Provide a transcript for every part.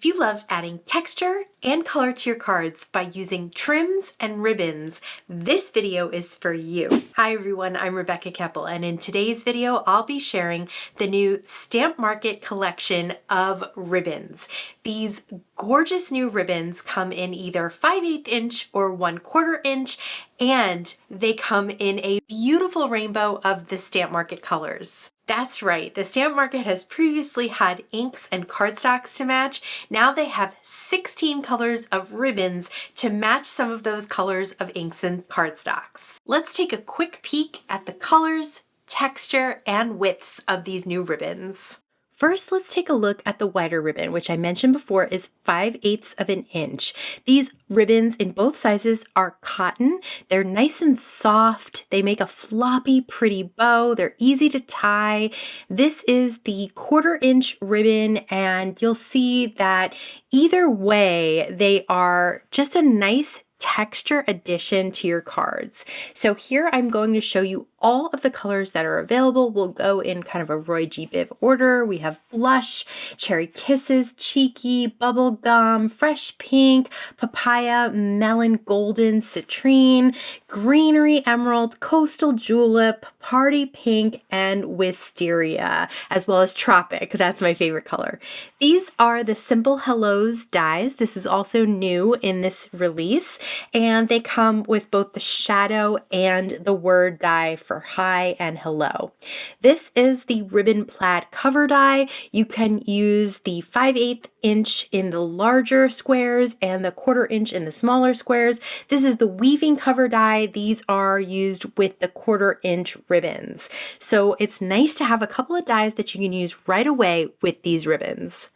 If you love adding texture and color to your cards by using trims and ribbons, this video is for you. Hi everyone, I'm Rebecca Keppel, and in today's video, I'll be sharing the new Stamp Market collection of ribbons. These gorgeous new ribbons come in either 5/8 inch or 1/4 inch, and they come in a beautiful rainbow of the Stamp Market colors. That's right, the Stamp Market has previously had inks and cardstocks to match. Now they have 16 colors of ribbons to match some of those colors of inks and cardstocks. Let's take a quick peek at the colors, texture, and widths of these new ribbons. First, let's take a look at the wider ribbon, which I mentioned before is 5/8 of an inch. These ribbons in both sizes are cotton. They're nice and soft. They make a floppy, pretty bow. They're easy to tie. This is the 1/4 inch ribbon, and you'll see that either way, they are just a nice texture addition to your cards. So here I'm going to show you all of the colors that are available. We'll go in kind of a Roy G. Biv order. We have Blush, Cherry Kisses, Cheeky, Bubblegum, Fresh Pink, Papaya, Melon, Golden, Citrine, Greenery, Emerald, Coastal Julep, Party Pink, and Wisteria, as well as Tropic. That's my favorite color. These are the Simple Hellos dies. This is also new in this release, and they come with both the shadow and the word die for hi and hello. This is the ribbon plaid cover die. You can use the 5/8 inch in the larger squares and the 1/4 inch in the smaller squares. This is the weaving cover die. These are used with the 1/4 inch ribbons. So it's nice to have a couple of dies that you can use right away with these ribbons.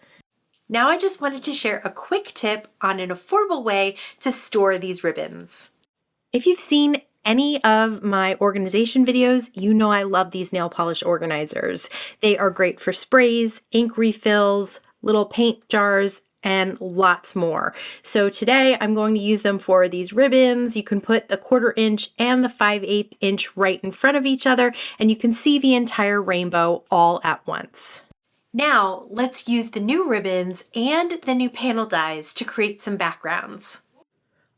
Now I just wanted to share a quick tip on an affordable way to store these ribbons. If you've seen any of my organization videos, you know I love these nail polish organizers. They are great for sprays, ink refills, little paint jars, and lots more. So today I'm going to use them for these ribbons. You can put the 1/4 inch and the 5/8 inch right in front of each other, and you can see the entire rainbow all at once. Now let's use the new ribbons and the new panel dies to create some backgrounds.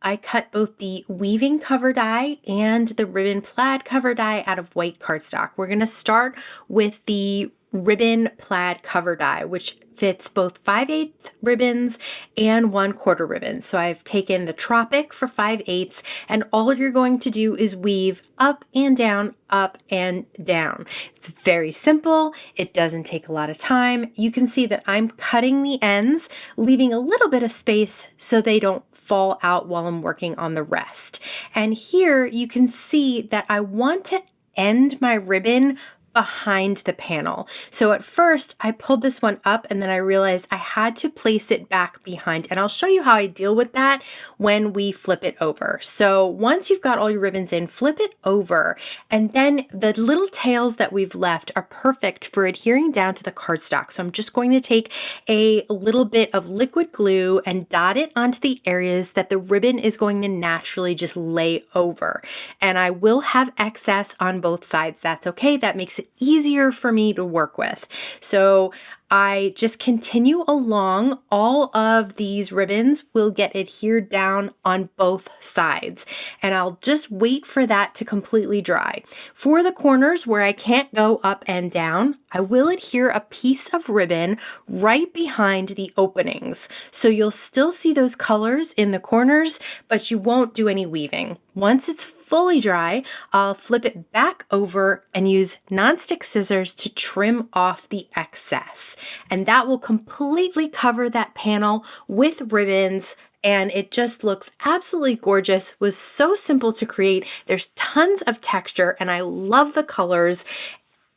I cut both the weaving cover die and the ribbon plaid cover die out of white cardstock. We're going to start with the ribbon plaid cover die, which fits both 5/8 ribbons and 1/4 ribbons. So I've taken the Tropic for 5/8, and all you're going to do is weave up and down, up and down. It's very simple. It doesn't take a lot of time. You can see that I'm cutting the ends, leaving a little bit of space so they don't fall out while I'm working on the rest. And here you can see that I want to end my ribbon behind the panel. So at first I pulled this one up, and then I realized I had to place it back behind, and I'll show you how I deal with that when we flip it over. So once you've got all your ribbons in, flip it over, and then the little tails that we've left are perfect for adhering down to the cardstock. So I'm just going to take a little bit of liquid glue and dot it onto the areas that the ribbon is going to naturally just lay over. And I will have excess on both sides. That's okay. That makes it easier for me to work with. So I just continue along. All of these ribbons will get adhered down on both sides, and I'll just wait for that to completely dry. For the corners where I can't go up and down, I will adhere a piece of ribbon right behind the openings. So you'll still see those colors in the corners, but you won't do any weaving. Once it's fully dry, I'll flip it back over and use nonstick scissors to trim off the excess. And that will completely cover that panel with ribbons, and it just looks absolutely gorgeous. It was so simple to create. There's tons of texture, and I love the colors.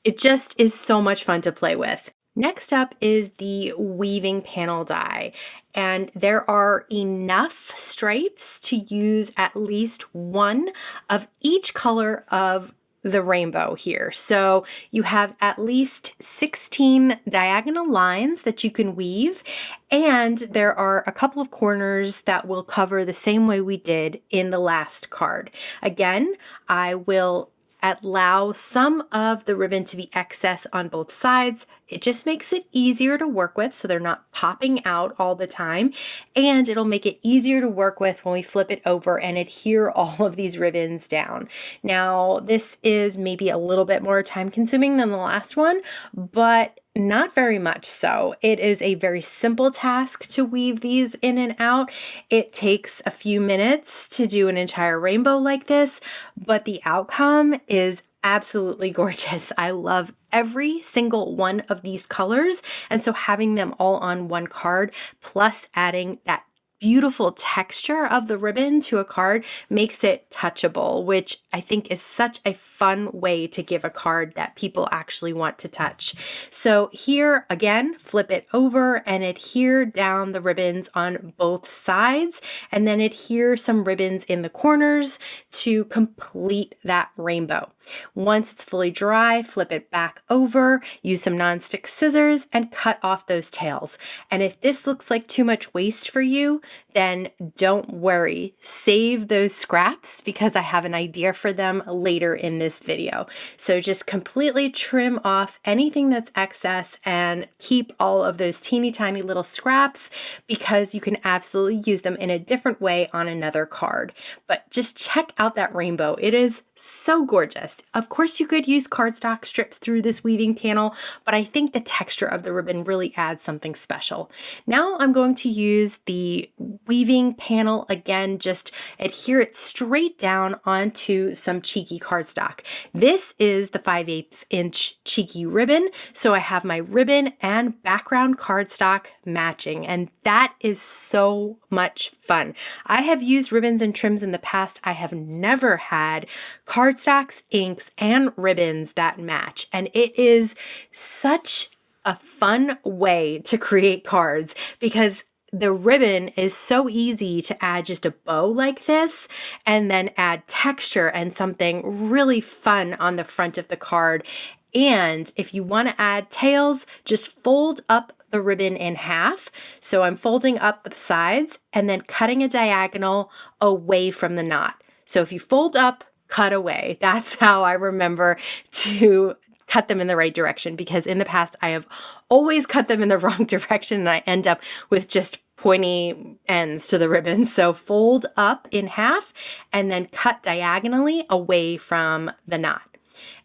It just is so much fun to play with. Next up is the weaving panel die, and there are enough stripes to use at least one of each color of the rainbow here. So you have at least 16 diagonal lines that you can weave, and there are a couple of corners that will cover the same way we did in the last card. Again, I will allow some of the ribbon to be excess on both sides. It just makes it easier to work with so they're not popping out all the time, and it'll make it easier to work with when we flip it over and adhere all of these ribbons down. Now, this is maybe a little bit more time consuming than the last one, but not very much so. It is a very simple task to weave these in and out. It takes a few minutes to do an entire rainbow like this, but the outcome is absolutely gorgeous. I love every single one of these colors, and so having them all on one card plus adding that beautiful texture of the ribbon to a card makes it touchable, which I think is such a fun way to give a card that people actually want to touch. So here again, flip it over and adhere down the ribbons on both sides, and then adhere some ribbons in the corners to complete that rainbow. Once it's fully dry, flip it back over, use some nonstick scissors, and cut off those tails. And if this looks like too much waste for you, then don't worry. Save those scraps because I have an idea for them later in this video. So just completely trim off anything that's excess and keep all of those teeny tiny little scraps because you can absolutely use them in a different way on another card. But just check out that rainbow. It is so gorgeous. Of course, you could use cardstock strips through this weaving panel, but I think the texture of the ribbon really adds something special. Now I'm going to use the weaving panel again, just adhere it straight down onto some cheeky cardstock. This is the 5/8 inch cheeky ribbon, so I have my ribbon and background cardstock matching, and that is so much fun. I have used ribbons and trims in the past. I have never had cardstocks, inks, and ribbons that match, and it is such a fun way to create cards because the ribbon is so easy to add just a bow like this and then add texture and something really fun on the front of the card. And if you want to add tails, just fold up the ribbon in half. So I'm folding up the sides and then cutting a diagonal away from the knot. So if you fold up, cut away. That's how I remember to cut them in the right direction, because in the past I have always cut them in the wrong direction and I end up with just pointy ends to the ribbon. So fold up in half and then cut diagonally away from the knot.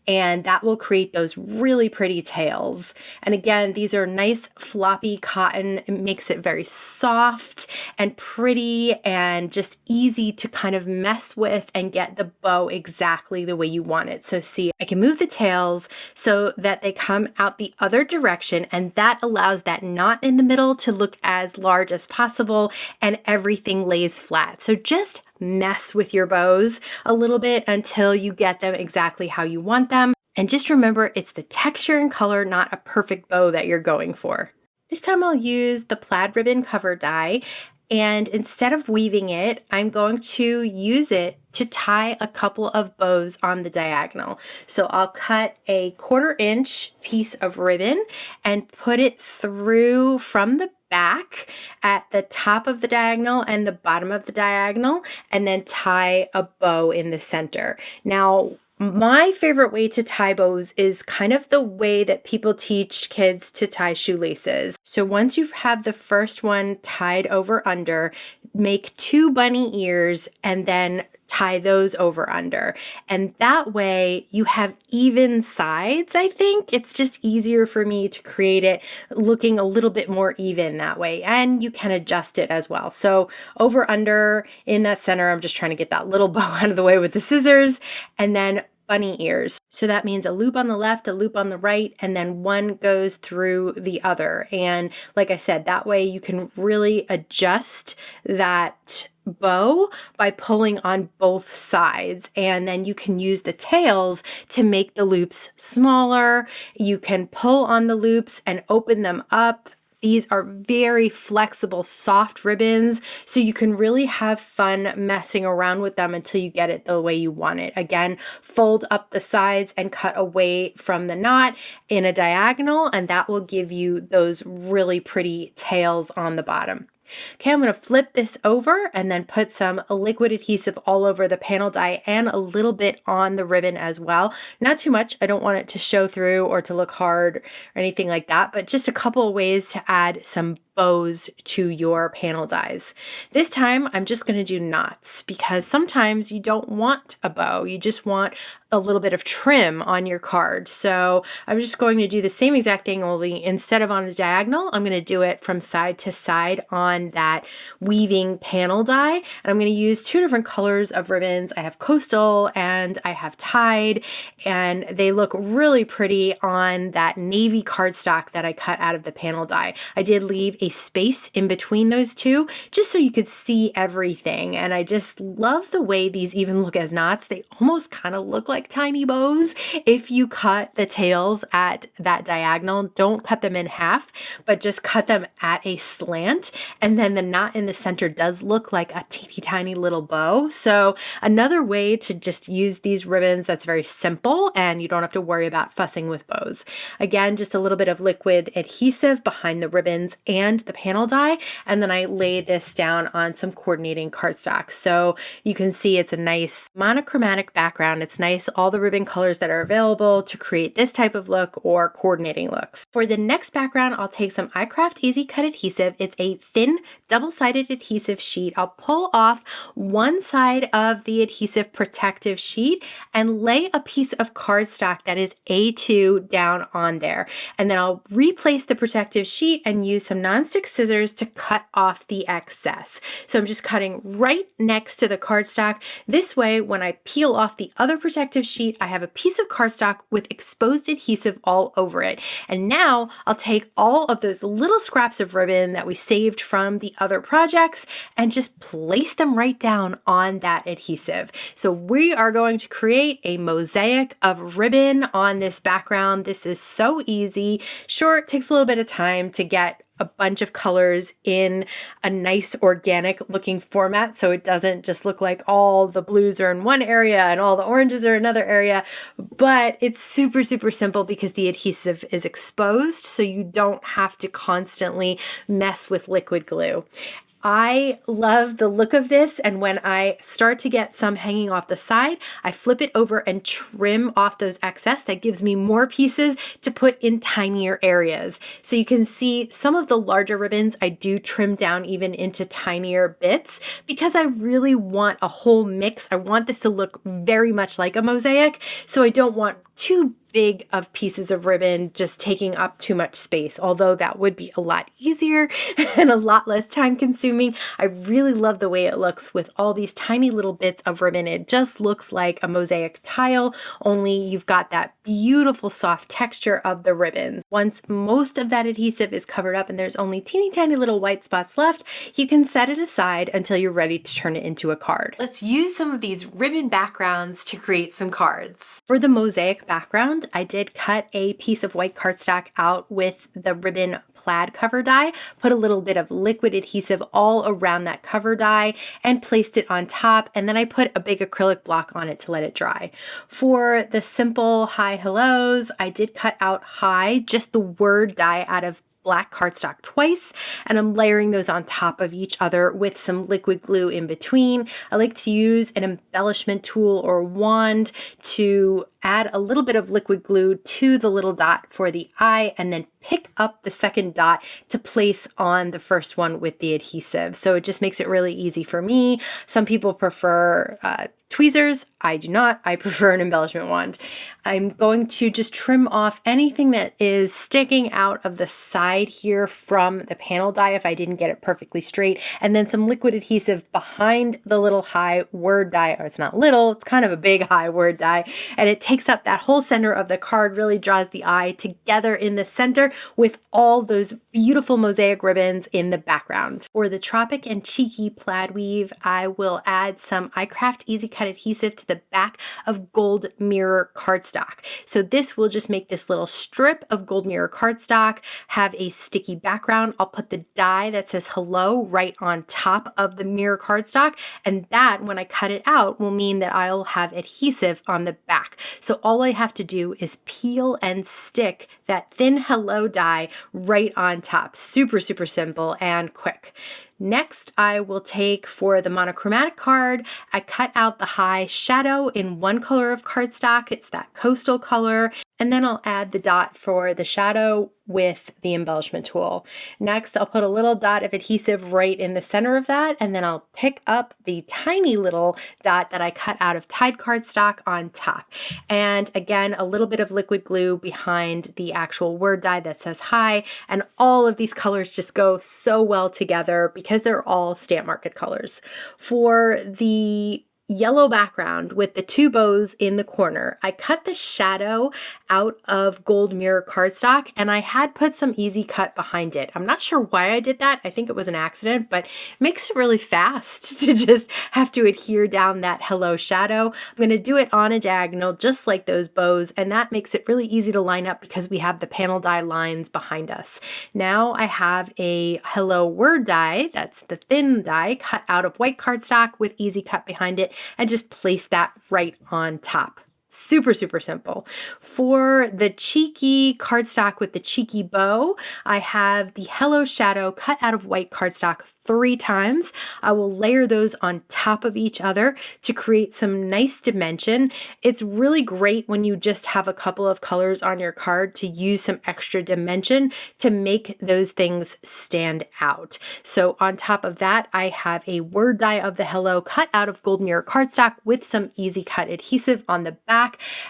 And that will create those really pretty tails. And again, these are nice floppy cotton. It makes it very soft and pretty and just easy to kind of mess with and get the bow exactly the way you want it. So see, I can move the tails so that they come out the other direction, and that allows that knot in the middle to look as large as possible and everything lays flat. So just mess with your bows a little bit until you get them exactly how you want them. And just remember, it's the texture and color, not a perfect bow that you're going for. This time I'll use the plaid ribbon cover die, and instead of weaving it, I'm going to use it to tie a couple of bows on the diagonal. So I'll cut a 1/4 inch piece of ribbon and put it through from the back at the top of the diagonal and the bottom of the diagonal, and then tie a bow in the center. Now, my favorite way to tie bows is kind of the way that people teach kids to tie shoelaces. So once you have the first one tied over under, make 2 bunny ears and then tie those over under. And that way you have even sides, I think. It's just easier for me to create it looking a little bit more even that way. And you can adjust it as well. So over under in that center, I'm just trying to get that little bow out of the way with the scissors, and then bunny ears. So that means a loop on the left, a loop on the right, and then one goes through the other. And like I said, that way you can really adjust that bow by pulling on both sides, and then you can use the tails to make the loops smaller. You can pull on the loops and open them up. These are very flexible, soft ribbons, so you can really have fun messing around with them until you get it the way you want it. Again, fold up the sides and cut away from the knot in a diagonal, and that will give you those really pretty tails on the bottom. Okay, I'm going to flip this over and then put some liquid adhesive all over the panel die and a little bit on the ribbon as well. Not too much. I don't want it to show through or to look hard or anything like that, but just a couple of ways to add some bows to your panel dies. This time I'm just going to do knots because sometimes you don't want a bow, you just want a little bit of trim on your card. So I'm just going to do the same exact thing, only instead of on the diagonal, I'm going to do it from side to side on that weaving panel die. And I'm going to use two different colors of ribbons. I have Coastal and I have Tide, and they look really pretty on that navy cardstock that I cut out of the panel die. I did leave a space in between those two just so you could see everything, and I just love the way these even look as knots. They almost kind of look like tiny bows if you cut the tails at that diagonal. Don't cut them in half, but just cut them at a slant, and then the knot in the center does look like a teeny tiny little bow. So another way to just use these ribbons that's very simple and you don't have to worry about fussing with bows. Again, just a little bit of liquid adhesive behind the ribbons and the panel die, and then I lay this down on some coordinating cardstock. So you can see it's a nice monochromatic background. It's nice, all the ribbon colors that are available to create this type of look or coordinating looks. For the next background, I'll take some iCraft Easy Cut adhesive. It's a thin double-sided adhesive sheet. I'll pull off one side of the adhesive protective sheet and lay a piece of cardstock that is A2 down on there. And then I'll replace the protective sheet and use some nonstick scissors to cut off the excess. So I'm just cutting right next to the cardstock. This way, when I peel off the other protective sheet, I have a piece of cardstock with exposed adhesive all over it. And now I'll take all of those little scraps of ribbon that we saved from the other projects and just place them right down on that adhesive. So we are going to create a mosaic of ribbon on this background. This is so easy. Sure, it takes a little bit of time to get a bunch of colors in a nice organic looking format, so it doesn't just look like all the blues are in one area and all the oranges are in another area, but it's super, super simple because the adhesive is exposed, so you don't have to constantly mess with liquid glue. I love the look of this, and when I start to get some hanging off the side, I flip it over and trim off those excess. That gives me more pieces to put in tinier areas. So you can see some of the larger ribbons I do trim down even into tinier bits because I really want a whole mix. I want this to look very much like a mosaic, so I don't want too big of pieces of ribbon just taking up too much space, although that would be a lot easier and a lot less time consuming. I really love the way it looks with all these tiny little bits of ribbon. It just looks like a mosaic tile, only you've got that beautiful soft texture of the ribbons. Once most of that adhesive is covered up and there's only teeny tiny little white spots left, you can set it aside until you're ready to turn it into a card. Let's use some of these ribbon backgrounds to create some cards. For the mosaic background, I did cut a piece of white cardstock out with the ribbon plaid cover die, put a little bit of liquid adhesive all around that cover die and placed it on top, and then I put a big acrylic block on it to let it dry. For the simple hi hellos, I did cut out hi, just the word die out of black cardstock twice, and I'm layering those on top of each other with some liquid glue in between. I like to use an embellishment tool or wand to add a little bit of liquid glue to the little dot for the eye and then pick up the second dot to place on the first one with the adhesive. So it just makes it really easy for me. Some people prefer tweezers. I do not. I prefer an embellishment wand. I'm going to just trim off anything that is sticking out of the side here from the panel die if I didn't get it perfectly straight, and then some liquid adhesive behind the little high word die, or it's not little, it's kind of a big high word die, and it takes up that whole center of the card, really draws the eye together in the center with all those beautiful mosaic ribbons in the background. For the Tropic and Cheeky plaid weave, I will add some iCraft Easy Cut adhesive to the back of gold mirror cardstock. So this will just make this little strip of gold mirror cardstock have a sticky background. I'll put the die that says hello right on top of the mirror cardstock, and that, when I cut it out, will mean that I'll have adhesive on the back. So all I have to do is peel and stick that thin hello die right on top. Super, super simple and quick. Next, I will take for the monochromatic card, I cut out the high shadow in one color of cardstock. It's that coastal color. And then I'll add the dot for the shadow with the embellishment tool. Next, I'll put a little dot of adhesive right in the center of that, and then I'll pick up the tiny little dot that I cut out of Tide cardstock on top. And again, a little bit of liquid glue behind the actual word die that says hi, and all of these colors just go so well together because they're all stamp market colors. For the yellow background with the two bows in the corner, I cut the shadow out of gold mirror cardstock, and I had put some easy cut behind it. I'm not sure why I did that. I think it was an accident, but it makes it really fast to just have to adhere down that hello shadow. I'm going to do it on a diagonal just like those bows, and that makes it really easy to line up because we have the panel die lines behind us. Now I have a hello word die, that's the thin die, cut out of white cardstock with easy cut behind it, and just place that right on top. Super, super simple. For the cheeky cardstock with the cheeky bow, I have the hello shadow cut out of white cardstock 3 times. I will layer those on top of each other to create some nice dimension. It's really great when you just have a couple of colors on your card to use some extra dimension to make those things stand out. So on top of that, I have a word die of the hello cut out of gold mirror cardstock with some easy cut adhesive on the back,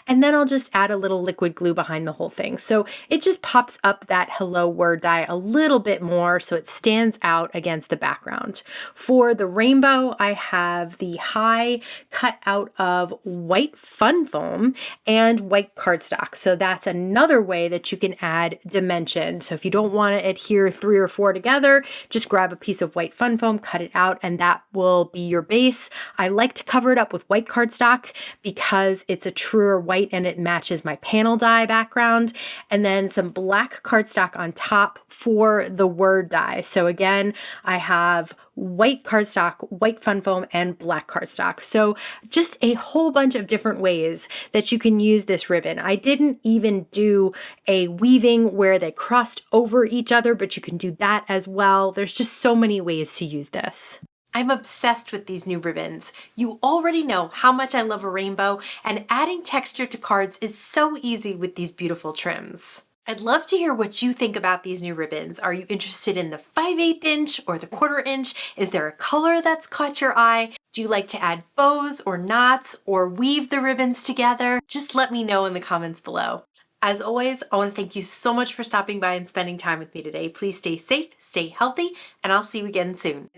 and then I'll just add a little liquid glue behind the whole thing. So it just pops up that hello word die a little bit more so it stands out against the background. For the rainbow, I have the high cut out of white fun foam and white cardstock. So that's another way that you can add dimension. So if you don't want to adhere 3 or 4 together, just grab a piece of white fun foam, cut it out, and that will be your base. I like to cover it up with white cardstock because it's a truer white and it matches my panel die background. And then some black cardstock on top for the word die. So again, I have white cardstock, white fun foam, and black cardstock. So just a whole bunch of different ways that you can use this ribbon. I didn't even do a weaving where they crossed over each other, but you can do that as well. There's just so many ways to use this. I'm obsessed with these new ribbons. You already know how much I love a rainbow, and adding texture to cards is so easy with these beautiful trims. I'd love to hear what you think about these new ribbons. Are you interested in the 5/8 inch or the 1/4 inch? Is there a color that's caught your eye? Do you like to add bows or knots or weave the ribbons together? Just let me know in the comments below. As always, I want to thank you so much for stopping by and spending time with me today. Please stay safe, stay healthy, and I'll see you again soon.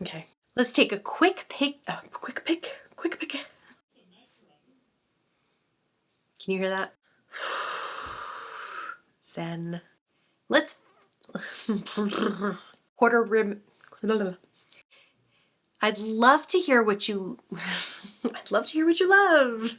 Okay, let's take a quick pick. Can you hear that? Zen. Let's quarter rib. I'd love to hear what you love.